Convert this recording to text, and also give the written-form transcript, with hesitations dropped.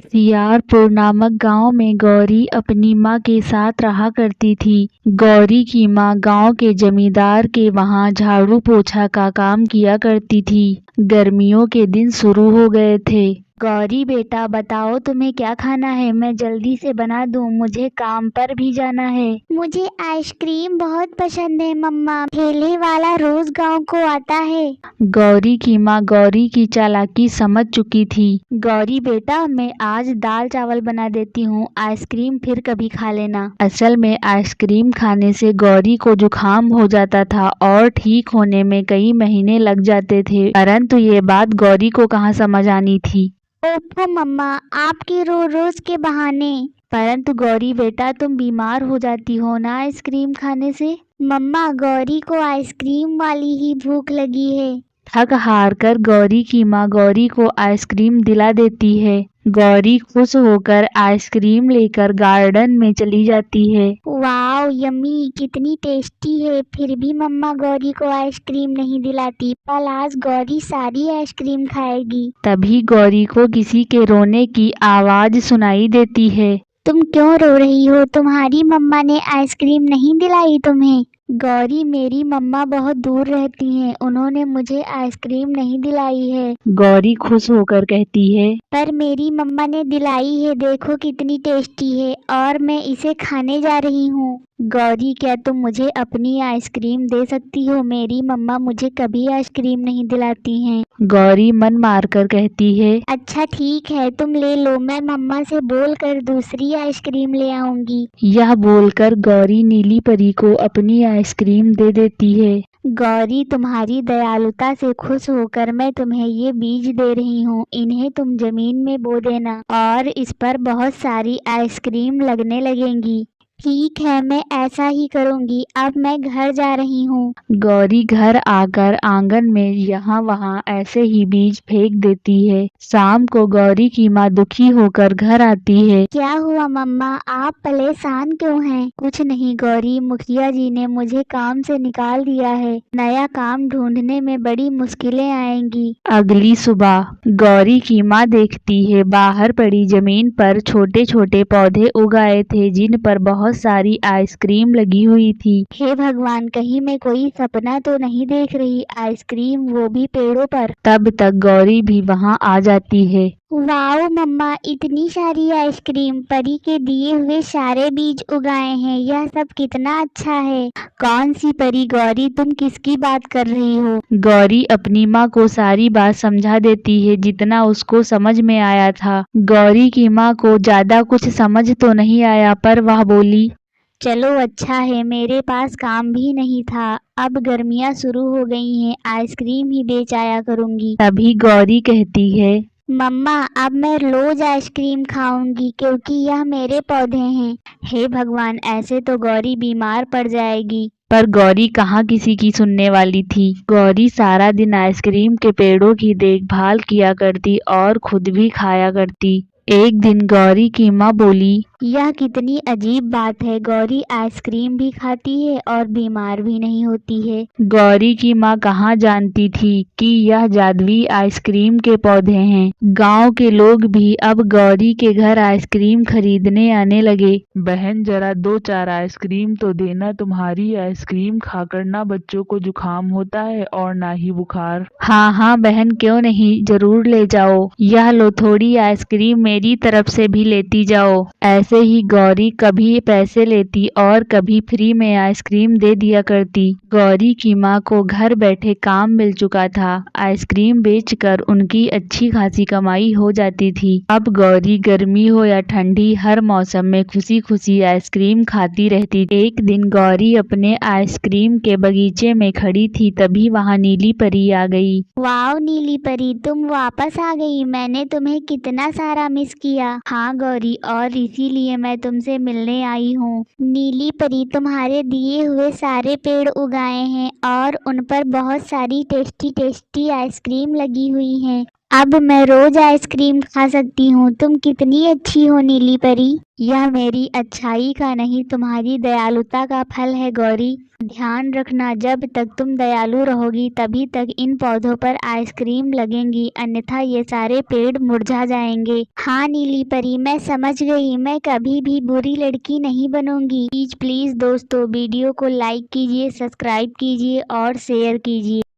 सियारपुर नामक गांव में गौरी अपनी माँ के साथ रहा करती थी। गौरी की माँ गांव के जमींदार के वहां झाड़ू पोछा का काम किया करती थी। गर्मियों के दिन शुरू हो गए थे। गौरी बेटा बताओ तुम्हें क्या खाना है, मैं जल्दी से बना दूं, मुझे काम पर भी जाना है। मुझे आइसक्रीम बहुत पसंद है मम्मा, ठेले वाला रोज गांव को आता है। गौरी की माँ गौरी की चालाकी समझ चुकी थी। गौरी बेटा मैं आज दाल चावल बना देती हूँ, आइसक्रीम फिर कभी खा लेना। असल में आइसक्रीम खाने से गौरी को जुकाम हो जाता था और ठीक होने में कई महीने लग जाते थे, परंतु ये बात गौरी को कहाँ समझ आनी थी। ओफो मम्मा, आपके रोज रोज के बहाने। परंतु गौरी बेटा तुम बीमार हो जाती हो ना आइसक्रीम खाने से। मम्मा गौरी को आइसक्रीम वाली ही भूख लगी है। थक हार कर गौरी की माँ गौरी को आइसक्रीम दिला देती है। गौरी खुश होकर आइसक्रीम लेकर गार्डन में चली जाती है। वाओ यम्मी, कितनी टेस्टी है। फिर भी मम्मा गौरी को आइसक्रीम नहीं दिलाती, पर आज गौरी सारी आइसक्रीम खाएगी। तभी गौरी को किसी के रोने की आवाज सुनाई देती है। तुम क्यों रो रही हो? तुम्हारी मम्मा ने आइसक्रीम नहीं दिलाई तुम्हें? गौरी मेरी मम्मा बहुत दूर रहती हैं, उन्होंने मुझे आइसक्रीम नहीं दिलाई है। गौरी खुश होकर कहती है, पर मेरी मम्मा ने दिलाई है, देखो कितनी टेस्टी है और मैं इसे खाने जा रही हूँ। गौरी क्या तुम मुझे अपनी आइसक्रीम दे सकती हो, मेरी मम्मा मुझे कभी आइसक्रीम नहीं दिलाती हैं। गौरी मन मारकर कहती है, अच्छा ठीक है, तुम ले लो, मैं मम्मा से बोलकर दूसरी आइसक्रीम ले आऊंगी। यह बोलकर गौरी नीली परी को अपनी आइसक्रीम दे देती है। गौरी तुम्हारी दयालुता से खुश होकर मैं तुम्हें ये बीज दे रही हूँ, इन्हें तुम जमीन में बो देना और इस पर बहुत सारी आइसक्रीम लगने लगेंगी। ठीक है, मैं ऐसा ही करूंगी। अब मैं घर जा रही हूँ। गौरी घर आकर आंगन में यहाँ वहाँ ऐसे ही बीज फेंक देती है। शाम को गौरी की माँ दुखी होकर घर आती है। क्या हुआ मम्मा, आप परेशान क्यों हैं? कुछ नहीं गौरी, मुखिया जी ने मुझे काम से निकाल दिया है, नया काम ढूंढने में बड़ी मुश्किलें आएंगी। अगली सुबह गौरी की माँ देखती है बाहर पड़ी जमीन पर छोटे छोटे पौधे उगाए थे जिन पर बहुत सारी आइसक्रीम लगी हुई थी। हे भगवान, कहीं मैं कोई सपना तो नहीं देख रही, आइसक्रीम वो भी पेड़ों पर। तब तक गौरी भी वहाँ आ जाती है। वाओ मम्मा, इतनी सारी आइसक्रीम, परी के दिए हुए सारे बीज उगाए हैं, यह सब कितना अच्छा है। कौन सी परी गौरी, तुम किसकी बात कर रही हो? गौरी अपनी माँ को सारी बात समझा देती है जितना उसको समझ में आया था। गौरी की माँ को ज्यादा कुछ समझ तो नहीं आया, पर वह बोली, चलो अच्छा है, मेरे पास काम भी नहीं था, अब गर्मियाँ शुरू हो गई हैं, आइसक्रीम ही बेच आया करूंगी। तभी गौरी कहती है, मम्मा अब मैं रोज आइसक्रीम खाऊंगी क्योंकि यह मेरे पौधे हैं। हे भगवान, ऐसे तो गौरी बीमार पड़ जाएगी। पर गौरी कहाँ किसी की सुनने वाली थी। गौरी सारा दिन आइसक्रीम के पेड़ों की देखभाल किया करती और खुद भी खाया करती। एक दिन गौरी की माँ बोली, यह कितनी अजीब बात है, गौरी आइसक्रीम भी खाती है और बीमार भी नहीं होती है। गौरी की माँ कहाँ जानती थी कि यह जादुई आइसक्रीम के पौधे हैं। गांव के लोग भी अब गौरी के घर आइसक्रीम खरीदने आने लगे। बहन जरा 2-4 आइसक्रीम तो देना, तुम्हारी आइसक्रीम खाकर ना बच्चों को जुकाम होता है और ना ही बुखार। हाँ हाँ बहन, क्यों नहीं, जरूर ले जाओ, यह लो थोड़ी आइसक्रीम मेरी तरफ से भी लेती जाओ। ऐसे ही गौरी कभी पैसे लेती और कभी फ्री में आइसक्रीम दे दिया करती। गौरी की माँ को घर बैठे काम मिल चुका था, आइसक्रीम बेचकर उनकी अच्छी खासी कमाई हो जाती थी। अब गौरी गर्मी हो या ठंडी हर मौसम में खुशी खुशी आइसक्रीम खाती रहती। एक दिन गौरी अपने आइसक्रीम के बगीचे में खड़ी थी, तभी वहाँ नीली परी आ गई। वाओ नीली परी, तुम वापस आ गई, मैंने तुम्हें कितना सारा मिस किया। हाँ गौरी, और इसीलिए मैं तुमसे मिलने आई हूँ। नीली परी, तुम्हारे दिए हुए सारे पेड़ उगाए हैं और उन पर बहुत सारी टेस्टी टेस्टी आइसक्रीम लगी हुई हैं। अब मैं रोज आइसक्रीम खा सकती हूँ। तुम कितनी अच्छी हो नीली परी। यह मेरी अच्छाई का नहीं, तुम्हारी दयालुता का फल है गौरी। ध्यान रखना, जब तक तुम दयालु रहोगी तभी तक इन पौधों पर आइसक्रीम लगेंगी, अन्यथा ये सारे पेड़ मुरझा जाएंगे। हाँ नीली परी, मैं समझ गई। मैं कभी भी बुरी लड़की नहीं बनूंगी। प्लीज दोस्तों, वीडियो को लाइक कीजिए, सब्सक्राइब कीजिए और शेयर कीजिए।